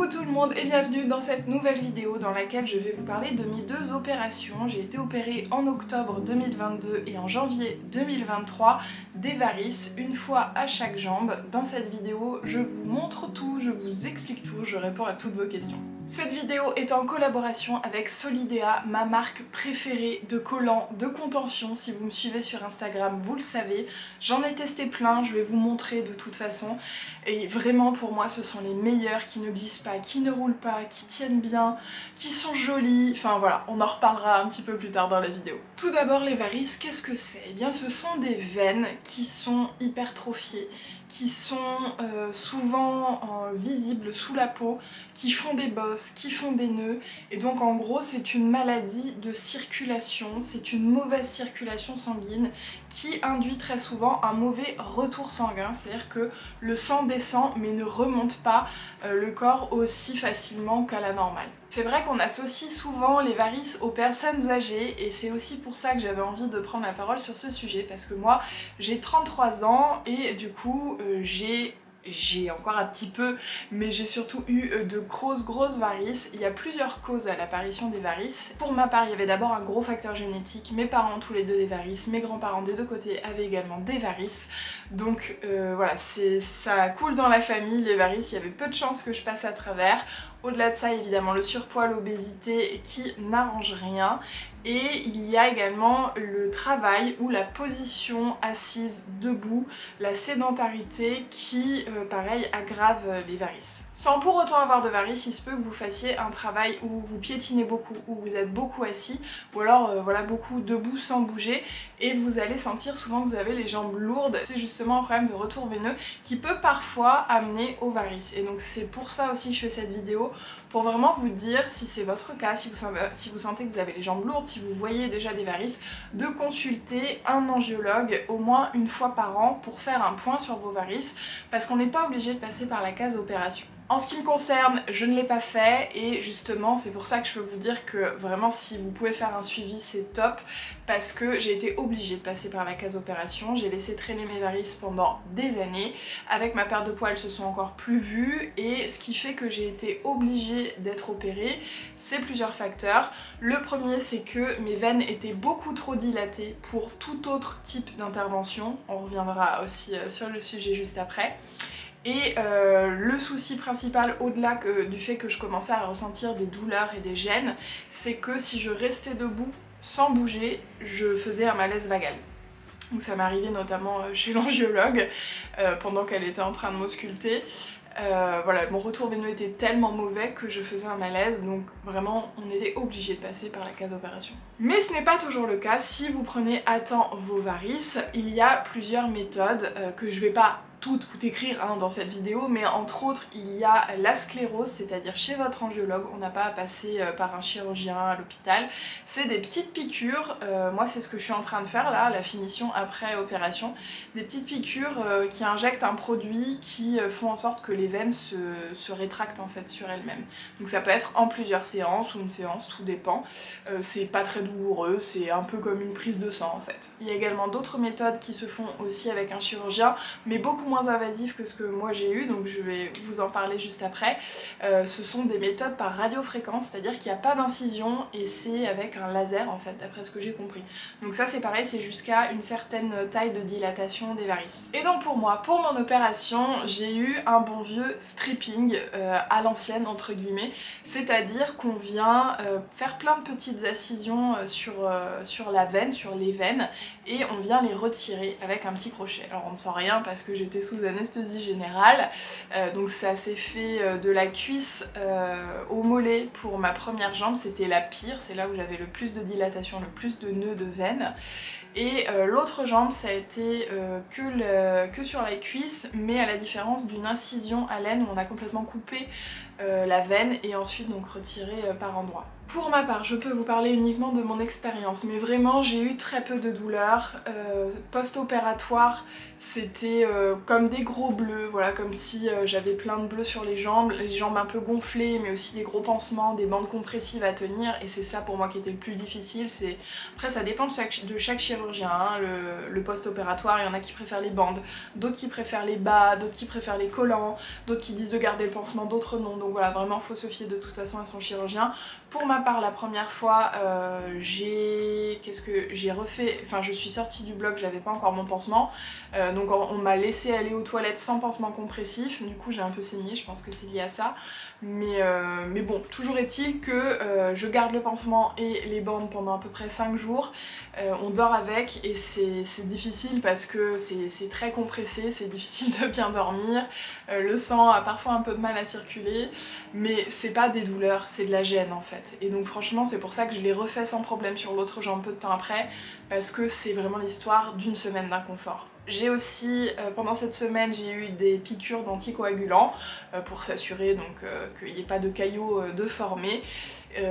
Coucou tout le monde et bienvenue dans cette nouvelle vidéo dans laquelle je vais vous parler de mes deux opérations. J'ai été opérée en octobre 2022 et en janvier 2023 des varices, une fois à chaque jambe. Dans cette vidéo, je vous montre tout, je vous explique tout, je réponds à toutes vos questions. Cette vidéo est en collaboration avec Solidea, ma marque préférée de collants de contention. Si vous me suivez sur Instagram, vous le savez. J'en ai testé plein, je vais vous montrer de toute façon. Et vraiment pour moi, ce sont les meilleurs qui ne glissent pas, qui ne roulent pas, qui tiennent bien, qui sont jolis. Enfin voilà, on en reparlera un petit peu plus tard dans la vidéo. Tout d'abord, les varices, qu'est-ce que c'est? Eh bien, ce sont des veines qui sont hypertrophiées, qui sont souvent visibles sous la peau, qui font des bosses, qui font des nœuds, et donc en gros c'est une maladie de circulation, c'est une mauvaise circulation sanguine qui induit très souvent un mauvais retour sanguin, c'est-à-dire que le sang descend mais ne remonte pas le corps aussi facilement qu'à la normale. C'est vrai qu'on associe souvent les varices aux personnes âgées et c'est aussi pour ça que j'avais envie de prendre la parole sur ce sujet, parce que moi j'ai 33 ans et du coup j'ai encore un petit peu, mais j'ai surtout eu de grosses varices. Il y a plusieurs causes à l'apparition des varices. Pour ma part, il y avait d'abord un gros facteur génétique. Mes parents, tous les deux des varices. Mes grands-parents des deux côtés avaient également des varices. Donc voilà, ça coule dans la famille, les varices. Il y avait peu de chances que je passe à travers. Au-delà de ça, évidemment, le surpoids, l'obésité qui n'arrange rien. Et il y a également le travail ou la position assise debout, la sédentarité qui, pareil, aggrave les varices. Sans pour autant avoir de varices, il se peut que vous fassiez un travail où vous piétinez beaucoup, où vous êtes beaucoup assis, ou alors voilà, beaucoup debout sans bouger, et vous allez sentir souvent que vous avez les jambes lourdes. C'est justement un problème de retour veineux qui peut parfois amener aux varices. Et donc c'est pour ça aussi que je fais cette vidéo, pour vraiment vous dire, si c'est votre cas, si vous sentez que vous avez les jambes lourdes, si vous voyez déjà des varices, de consulter un angiologue au moins une fois par an pour faire un point sur vos varices, parce qu'on n'est pas obligé de passer par la case opération. En ce qui me concerne, je ne l'ai pas fait et justement c'est pour ça que je peux vous dire que vraiment si vous pouvez faire un suivi c'est top, parce que j'ai été obligée de passer par la case opération, j'ai laissé traîner mes varices pendant des années, avec ma perte de poids elles se sont encore plus vues et ce qui fait que j'ai été obligée d'être opérée, c'est plusieurs facteurs. Le premier c'est que mes veines étaient beaucoup trop dilatées pour tout autre type d'intervention, on reviendra aussi sur le sujet juste après. Et le souci principal, au-delà du fait que je commençais à ressentir des douleurs et des gênes, c'est que si je restais debout sans bouger, je faisais un malaise vagal. Donc ça m'est arrivé notamment chez l'angiologue pendant qu'elle était en train de m'ausculter. Voilà, mon retour veineux était tellement mauvais que je faisais un malaise, donc vraiment on était obligé de passer par la case opération. Mais ce n'est pas toujours le cas. Si vous prenez à temps vos varices, il y a plusieurs méthodes que je vais pas toutes vous écrire dans cette vidéo, mais entre autres il y a la sclérose, c'est-à-dire chez votre angiologue, on n'a pas à passer par un chirurgien à l'hôpital, c'est des petites piqûres, moi c'est ce que je suis en train de faire là, la finition après opération, des petites piqûres qui injectent un produit qui font en sorte que les veines se rétractent en fait sur elles-mêmes. Donc ça peut être en plusieurs séances ou une séance, tout dépend, c'est pas très douloureux, c'est un peu comme une prise de sang en fait. Il y a également d'autres méthodes qui se font aussi avec un chirurgien, mais beaucoup moins invasif que ce que moi j'ai eu, donc je vais vous en parler juste après. Ce sont des méthodes par radiofréquence, c'est-à-dire qu'il n'y a pas d'incision et c'est avec un laser en fait, d'après ce que j'ai compris. Donc ça c'est pareil, c'est jusqu'à une certaine taille de dilatation des varices. Et donc pour moi, pour mon opération, j'ai eu un bon vieux stripping à l'ancienne entre guillemets, c'est-à-dire qu'on vient faire plein de petites incisions sur la veine, sur les veines, et on vient les retirer avec un petit crochet. Alors on ne sent rien parce que j'étais sous anesthésie générale, donc ça s'est fait de la cuisse au mollet pour ma première jambe, c'était la pire, c'est là où j'avais le plus de dilatation, le plus de nœuds de veine. Et l'autre jambe ça a été que sur la cuisse, mais à la différence d'une incision à laine où on a complètement coupé la veine et ensuite donc retiré par endroits. Pour ma part, je peux vous parler uniquement de mon expérience, mais vraiment j'ai eu très peu de douleurs. Post-opératoire, c'était comme des gros bleus, voilà, comme si j'avais plein de bleus sur les jambes un peu gonflées, mais aussi des gros pansements, des bandes compressives à tenir, et c'est ça pour moi qui était le plus difficile. Après ça dépend de chaque chirurgien, hein. Le post-opératoire, il y en a qui préfèrent les bandes, d'autres qui préfèrent les bas, d'autres qui préfèrent les collants, d'autres qui disent de garder le pansement, d'autres non, donc voilà, vraiment faut se fier de toute façon à son chirurgien. Pour ma part, la première fois, j'ai refait, enfin je suis sortie du bloc, j'avais pas encore mon pansement, donc on m'a laissé aller aux toilettes sans pansement compressif, du coup j'ai un peu saigné, je pense que c'est lié à ça, mais bon, toujours est-il que je garde le pansement et les bandes pendant à peu près 5 jours, on dort avec et c'est difficile parce que c'est très compressé, c'est difficile de bien dormir, le sang a parfois un peu de mal à circuler, mais c'est pas des douleurs, c'est de la gêne en fait. Et donc franchement c'est pour ça que je l'ai refait sans problème sur l'autre jambe peu de temps après, parce que c'est vraiment l'histoire d'une semaine d'inconfort. J'ai aussi, pendant cette semaine, j'ai eu des piqûres d'anticoagulants pour s'assurer donc qu'il n'y ait pas de caillots de formés.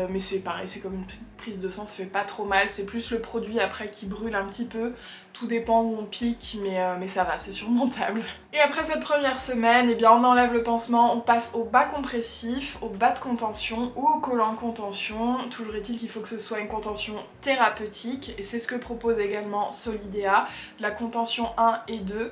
Mais c'est pareil, c'est comme une petite prise de sang, ça fait pas trop mal, c'est plus le produit après qui brûle un petit peu, tout dépend où on pique, mais ça va, c'est surmontable. Et après cette première semaine, eh bien on enlève le pansement, on passe au bas compressif, au bas de contention ou au collant de contention. Toujours est-il qu'il faut que ce soit une contention thérapeutique, et c'est ce que propose également Solidea, la contention 1 et 2.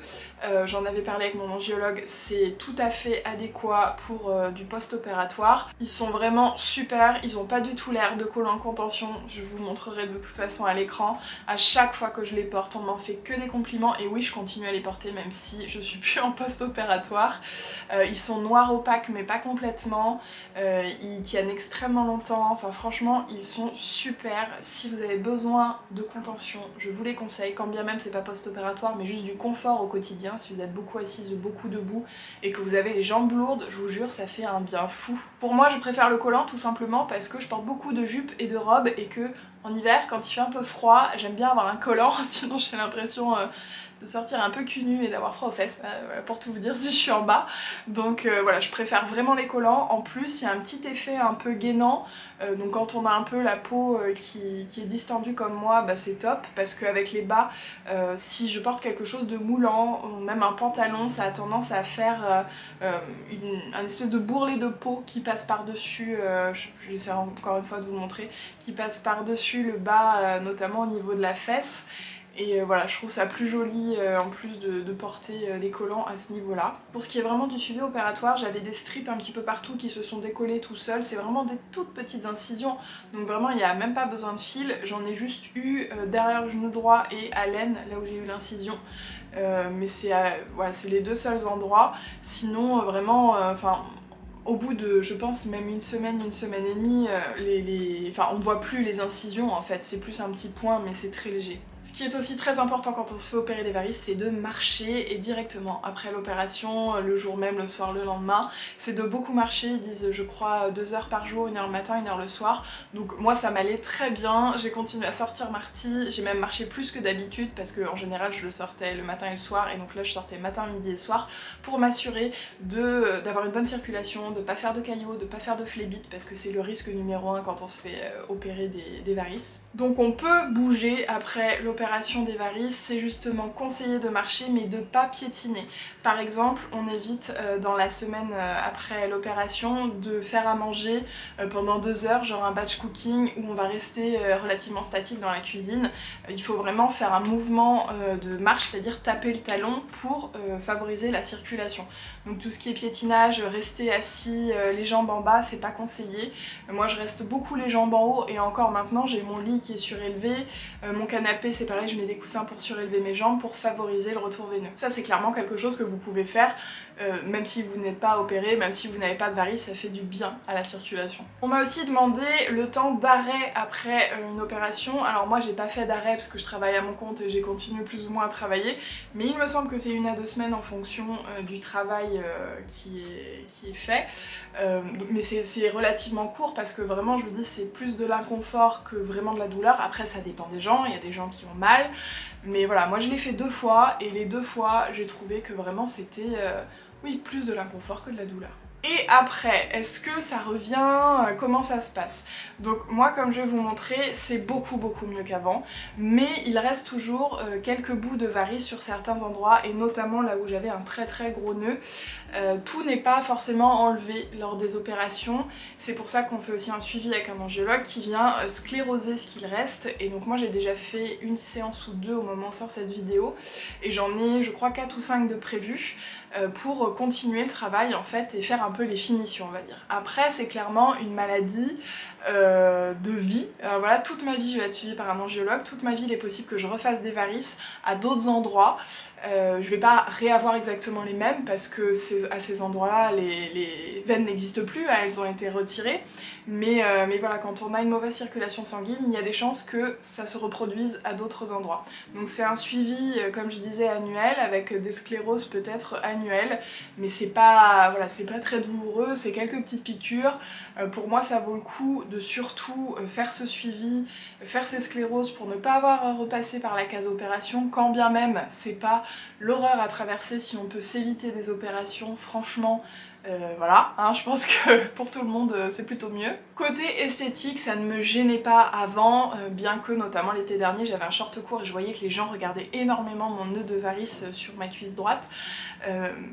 J'en avais parlé avec mon angiologue, c'est tout à fait adéquat pour du post-opératoire. Ils sont vraiment super, ils ont pas du tout l'air de collants en contention, je vous montrerai de toute façon à l'écran. À chaque fois que je les porte, on m'en fait que des compliments, et oui, je continue à les porter même si je suis plus en post-opératoire. Ils sont noirs opaques mais pas complètement, ils tiennent extrêmement longtemps, enfin franchement ils sont super. Si vous avez besoin de contention, je vous les conseille, quand bien même c'est pas post-opératoire mais juste du confort au quotidien, si vous êtes beaucoup assise, beaucoup debout et que vous avez les jambes lourdes, je vous jure ça fait un bien fou. Pour moi je préfère le collant tout simplement parce que je porte beaucoup de jupes et de robes et que en hiver quand il fait un peu froid j'aime bien avoir un collant, sinon j'ai l'impression de sortir un peu cul nu et d'avoir froid aux fesses, pour tout vous dire si je suis en bas. Donc voilà, je préfère vraiment les collants. En plus il y a un petit effet un peu gainant, donc quand on a un peu la peau qui est distendue comme moi, bah, c'est top, parce qu'avec les bas, si je porte quelque chose de moulant, ou même un pantalon, ça a tendance à faire un espèce de bourrelet de peau qui passe par-dessus, je vais essayer encore une fois de vous montrer, qui passe par-dessus le bas, notamment au niveau de la fesse. Et voilà, je trouve ça plus joli en plus de porter des collants à ce niveau-là. Pour ce qui est vraiment du suivi opératoire, j'avais des strips un petit peu partout qui se sont décollés tout seuls. C'est vraiment des toutes petites incisions, donc vraiment il n'y a même pas besoin de fil. J'en ai juste eu derrière le genou droit et à l'aine, là où j'ai eu l'incision. Mais c'est voilà, les deux seuls endroits. Sinon vraiment, au bout de, je pense, même une semaine et demie, on ne voit plus les incisions en fait, c'est plus un petit point mais c'est très léger. Ce qui est aussi très important quand on se fait opérer des varices, c'est de marcher, et directement après l'opération, le jour même, le soir, le lendemain, c'est de beaucoup marcher. Ils disent je crois 2 heures par jour, 1 heure le matin, 1 heure le soir, donc moi ça m'allait très bien, j'ai continué à sortir mardi, j'ai même marché plus que d'habitude parce qu'en général je le sortais le matin et le soir, et donc là je sortais matin, midi et soir pour m'assurer d'avoir une bonne circulation, de pas faire de caillots, de pas faire de phlébite, parce que c'est le risque numéro 1 quand on se fait opérer des varices. Donc on peut bouger après l'opération des varices, c'est justement conseillé de marcher mais de pas piétiner. Par exemple, on évite dans la semaine après l'opération de faire à manger pendant 2 heures, genre un batch cooking où on va rester relativement statique dans la cuisine. Il faut vraiment faire un mouvement de marche, c'est-à-dire taper le talon pour favoriser la circulation. Donc tout ce qui est piétinage, rester assis les jambes en bas, c'est pas conseillé. Moi je reste beaucoup les jambes en haut, et encore maintenant j'ai mon lit qui est surélevé, mon canapé c'est pareil, je mets des coussins pour surélever mes jambes pour favoriser le retour veineux. Ça c'est clairement quelque chose que vous pouvez faire même si vous n'êtes pas opéré, même si vous n'avez pas de varices, ça fait du bien à la circulation. On m'a aussi demandé le temps d'arrêt après une opération. Alors moi j'ai pas fait d'arrêt parce que je travaille à mon compte et j'ai continué plus ou moins à travailler, mais il me semble que c'est 1 à 2 semaines en fonction du travail qui est fait. Mais c'est relativement court parce que vraiment je vous dis c'est plus de l'inconfort que vraiment de la douleur. Après ça dépend des gens, il y a des gens qui ont mal, mais voilà, moi je l'ai fait 2 fois et les 2 fois j'ai trouvé que vraiment c'était oui, plus de l'inconfort que de la douleur. Et après, est-ce que ça revient? Comment ça se passe? Donc moi, comme je vais vous montrer, c'est beaucoup mieux qu'avant, mais il reste toujours quelques bouts de varices sur certains endroits, et notamment là où j'avais un très gros nœud. Tout n'est pas forcément enlevé lors des opérations, c'est pour ça qu'on fait aussi un suivi avec un angiologue qui vient scléroser ce qu'il reste, et donc moi j'ai déjà fait une séance ou deux au moment où sort cette vidéo, et j'en ai je crois 4 ou 5 de prévus pour continuer le travail en fait et faire un peu les finitions, on va dire. Après c'est clairement une maladie de vie, voilà, toute ma vie je vais être suivie par un angiologue, toute ma vie il est possible que je refasse des varices à d'autres endroits. Je vais pas réavoir exactement les mêmes parce que à ces endroits-là les veines n'existent plus, hein, elles ont été retirées, mais voilà, quand on a une mauvaise circulation sanguine, il y a des chances que ça se reproduise à d'autres endroits. Donc c'est un suivi, comme je disais, annuel, avec des scléroses peut-être annuelles, mais c'est pas, voilà, c'est pas très douloureux, c'est quelques petites piqûres. Pour moi ça vaut le coup de surtout faire ce suivi, faire ces scléroses pour ne pas avoir à repasser par la case opération, quand bien même c'est pas l'horreur à traverser. Si on peut s'éviter des opérations, franchement, voilà, hein, je pense que pour tout le monde c'est plutôt mieux. Côté esthétique, ça ne me gênait pas avant, bien que notamment l'été dernier j'avais un short court et je voyais que les gens regardaient énormément mon nœud de varice sur ma cuisse droite.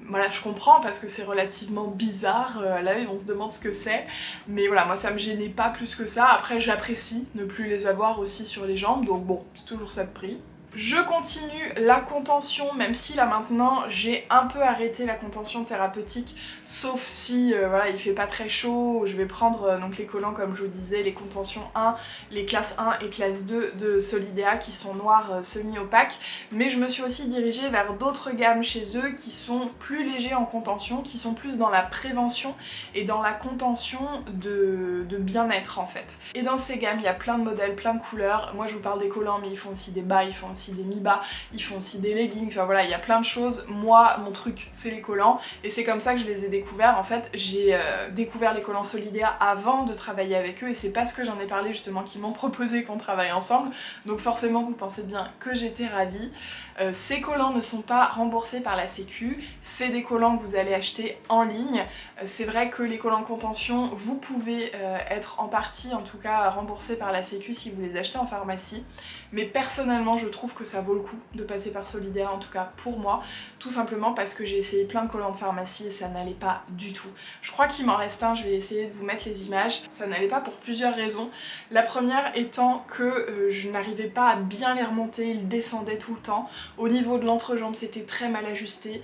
Voilà, je comprends parce que c'est relativement bizarre à l'œil, on se demande ce que c'est, mais voilà, moi ça me gênait pas plus que ça. Après j'apprécie ne plus les avoir aussi sur les jambes, donc bon, c'est toujours ça de prix. Je continue la contention, même si là maintenant j'ai un peu arrêté la contention thérapeutique, sauf si voilà, il fait pas très chaud. Je vais prendre donc les collants, comme je vous disais, les contentions 1, les classes 1 et classe 2 de Solidea qui sont noirs semi-opaques, mais je me suis aussi dirigée vers d'autres gammes chez eux qui sont plus légers en contention, qui sont plus dans la prévention et dans la contention de bien-être en fait. Et dans ces gammes il y a plein de modèles, plein de couleurs. Moi je vous parle des collants, mais ils font aussi des bas, ils font aussi des mi-bas, ils font aussi des leggings, enfin voilà, il y a plein de choses. Moi, mon truc, c'est les collants, et c'est comme ça que je les ai découverts. En fait, j'ai découvert les collants Solidea avant de travailler avec eux, et c'est parce que j'en ai parlé justement qu'ils m'ont proposé qu'on travaille ensemble, donc forcément vous pensez bien que j'étais ravie. Ces collants ne sont pas remboursés par la sécu, c'est des collants que vous allez acheter en ligne. C'est vrai que les collants contention, vous pouvez être en partie en tout cas remboursés par la sécu si vous les achetez en pharmacie, mais personnellement je trouve que ça vaut le coup de passer par Solidea, en tout cas pour moi, tout simplement parce que j'ai essayé plein de collants de pharmacie et ça n'allait pas du tout. Je crois qu'il m'en reste un, je vais essayer de vous mettre les images. Ça n'allait pas pour plusieurs raisons. La première étant que je n'arrivais pas à bien les remonter, ils descendaient tout le temps. Au niveau de l'entrejambe, c'était très mal ajusté,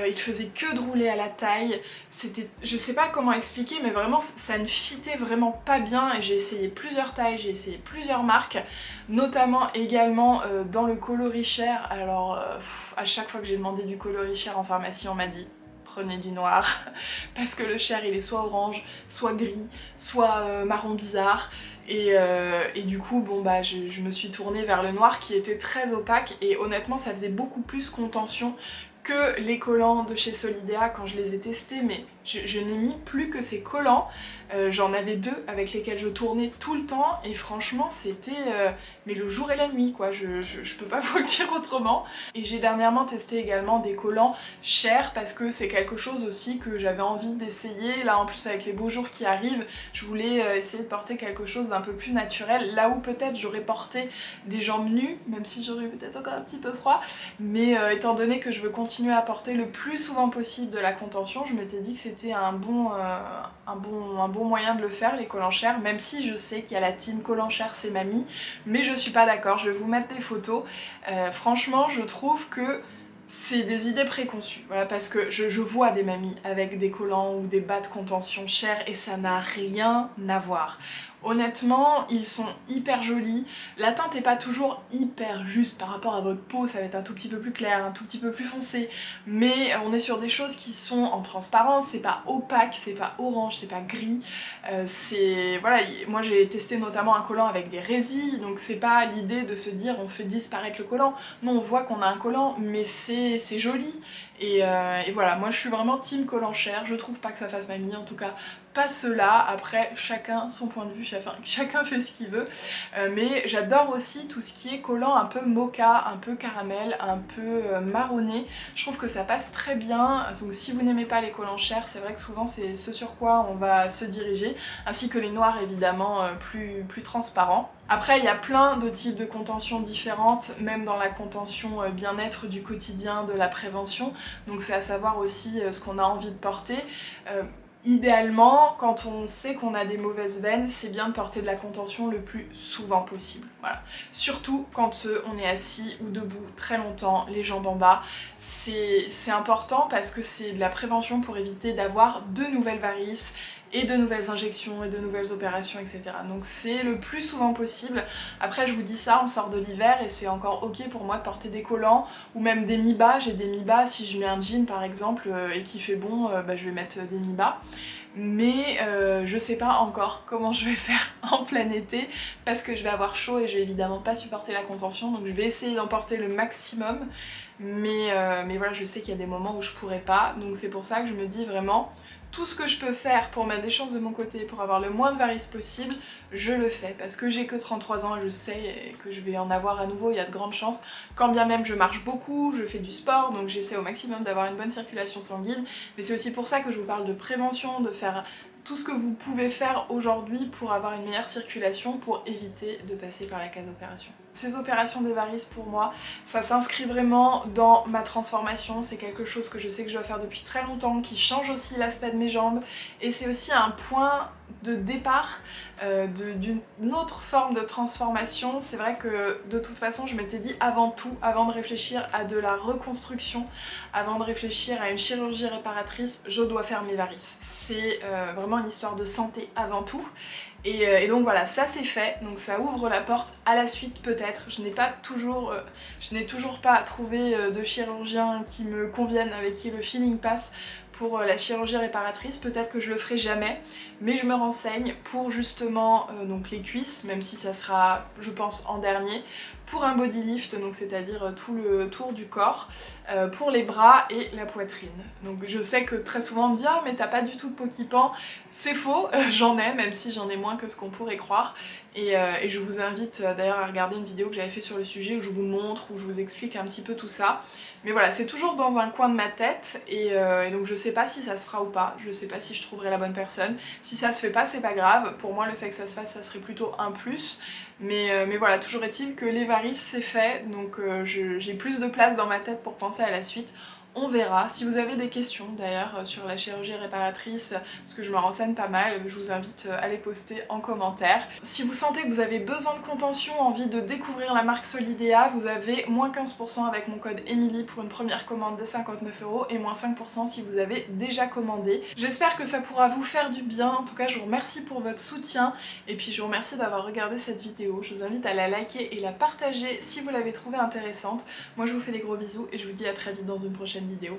il faisait que de rouler à la taille, c'était, je sais pas comment expliquer, mais vraiment ça ne fitait vraiment pas bien, et j'ai essayé plusieurs tailles, j'ai essayé plusieurs marques, notamment également dans le coloris cher. Alors à chaque fois que j'ai demandé du coloris cher en pharmacie, on m'a dit prenez du noir parce que le cher il est soit orange, soit gris, soit marron bizarre. Et du coup bon bah je me suis tournée vers le noir qui était très opaque, et honnêtement ça faisait beaucoup plus contention que les collants de chez Solidea quand je les ai testés, mais je n'ai mis plus que ces collants. J'en avais deux avec lesquels je tournais tout le temps, et franchement c'était mais le jour et la nuit quoi, je peux pas vous le dire autrement. Et j'ai dernièrement testé également des collants chers parce que c'est quelque chose aussi que j'avais envie d'essayer. Là en plus avec les beaux jours qui arrivent, je voulais essayer de porter quelque chose d'un peu plus naturel, là où peut-être j'aurais porté des jambes nues, même si j'aurais peut-être encore un petit peu froid, mais étant donné que je veux continuer à porter le plus souvent possible de la contention, je m'étais dit que c'était un bon moyen de le faire, les collants chers, même si je sais qu'il y a la team collants chers c'est mamie, mais je suis pas d'accord. Je vais vous mettre des photos. Franchement je trouve que c'est des idées préconçues, voilà, parce que je vois des mamies avec des collants ou des bas de contention chers et ça n'a rien à voir. Honnêtement, ils sont hyper jolis, la teinte n'est pas toujours hyper juste par rapport à votre peau, ça va être un tout petit peu plus clair, un tout petit peu plus foncé, mais on est sur des choses qui sont en transparence, c'est pas opaque, c'est pas orange, c'est pas gris, c'est... Voilà, moi j'ai testé notamment un collant avec des résis, donc c'est pas l'idée de se dire on fait disparaître le collant, non on voit qu'on a un collant, mais c'est joli, et voilà, moi je suis vraiment team collant cher, je trouve pas que ça fasse mamie, en tout cas pas ceux-là. Après, chacun son point de vue, chacun fait ce qu'il veut. Mais j'adore aussi tout ce qui est collant un peu mocha, un peu caramel, un peu marronné. Je trouve que ça passe très bien. Donc si vous n'aimez pas les collants chers, c'est vrai que souvent c'est ce sur quoi on va se diriger. Ainsi que les noirs évidemment plus transparents. Après, il y a plein de types de contentions différentes, même dans la contention bien-être du quotidien, de la prévention. Donc c'est à savoir aussi ce qu'on a envie de porter. Idéalement, quand on sait qu'on a des mauvaises veines, c'est bien de porter de la contention le plus souvent possible. Voilà. Surtout quand on est assis ou debout très longtemps, les jambes en bas. C'est important parce que c'est de la prévention pour éviter d'avoir de nouvelles varices et de nouvelles injections et de nouvelles opérations, etc. Donc c'est le plus souvent possible. Après je vous dis ça, on sort de l'hiver et c'est encore ok pour moi de porter des collants ou même des mi-bas. J'ai des mi-bas, si je mets un jean par exemple et qu'il fait bon, je vais mettre des mi-bas. Mais je sais pas encore comment je vais faire en plein été parce que je vais avoir chaud et je vais évidemment pas supporter la contention, donc je vais essayer d'en porter le maximum. Mais voilà, je sais qu'il y a des moments où je pourrais pas, donc c'est pour ça que je me dis vraiment tout ce que je peux faire pour mettre des chances de mon côté, pour avoir le moins de varices possible, je le fais. Parce que j'ai que 33 ans et je sais que je vais en avoir à nouveau, il y a de grandes chances. Quand bien même je marche beaucoup, je fais du sport, donc j'essaie au maximum d'avoir une bonne circulation sanguine. Mais c'est aussi pour ça que je vous parle de prévention, de faire tout ce que vous pouvez faire aujourd'hui pour avoir une meilleure circulation, pour éviter de passer par la case opération. Ces opérations des varices pour moi, ça s'inscrit vraiment dans ma transformation, c'est quelque chose que je sais que je dois faire depuis très longtemps, qui change aussi l'aspect de mes jambes et c'est aussi un point de départ d'une autre forme de transformation. C'est vrai que de toute façon je m'étais dit avant tout, avant de réfléchir à de la reconstruction, avant de réfléchir à une chirurgie réparatrice, je dois faire mes varices. C'est vraiment une histoire de santé avant tout. Et donc voilà, ça c'est fait, donc ça ouvre la porte à la suite peut-être. Je n'ai toujours pas trouvé de chirurgien qui me convienne, avec qui le feeling passe pour la chirurgie réparatrice. Peut-être que je le ferai jamais, mais je me renseigne pour justement donc les cuisses, même si ça sera je pense en dernier, pour un body lift, donc c'est-à-dire tout le tour du corps, pour les bras et la poitrine. Donc je sais que très souvent on me dit ah mais t'as pas du tout de peau qui pend, c'est faux, j'en ai, même si j'en ai moins que ce qu'on pourrait croire. Et je vous invite d'ailleurs à regarder une vidéo que j'avais fait sur le sujet où je vous montre, où je vous explique un petit peu tout ça. Mais voilà, c'est toujours dans un coin de ma tête et donc je sais pas si ça se fera ou pas, je sais pas si je trouverai la bonne personne. Si ça se fait pas, c'est pas grave, pour moi le fait que ça se fasse, ça serait plutôt un plus. Mais voilà, toujours est-il que les varices c'est fait, donc j'ai plus de place dans ma tête pour penser à la suite. On verra. Si vous avez des questions d'ailleurs sur la chirurgie réparatrice, parce que je me renseigne pas mal, je vous invite à les poster en commentaire. Si vous sentez que vous avez besoin de contention, envie de découvrir la marque Solidea, vous avez moins 15% avec mon code Emily pour une première commande de 59 € et moins 5% si vous avez déjà commandé. J'espère que ça pourra vous faire du bien. En tout cas, je vous remercie pour votre soutien et puis je vous remercie d'avoir regardé cette vidéo. Je vous invite à la liker et la partager si vous l'avez trouvée intéressante. Moi, je vous fais des gros bisous et je vous dis à très vite dans une prochaine vidéo.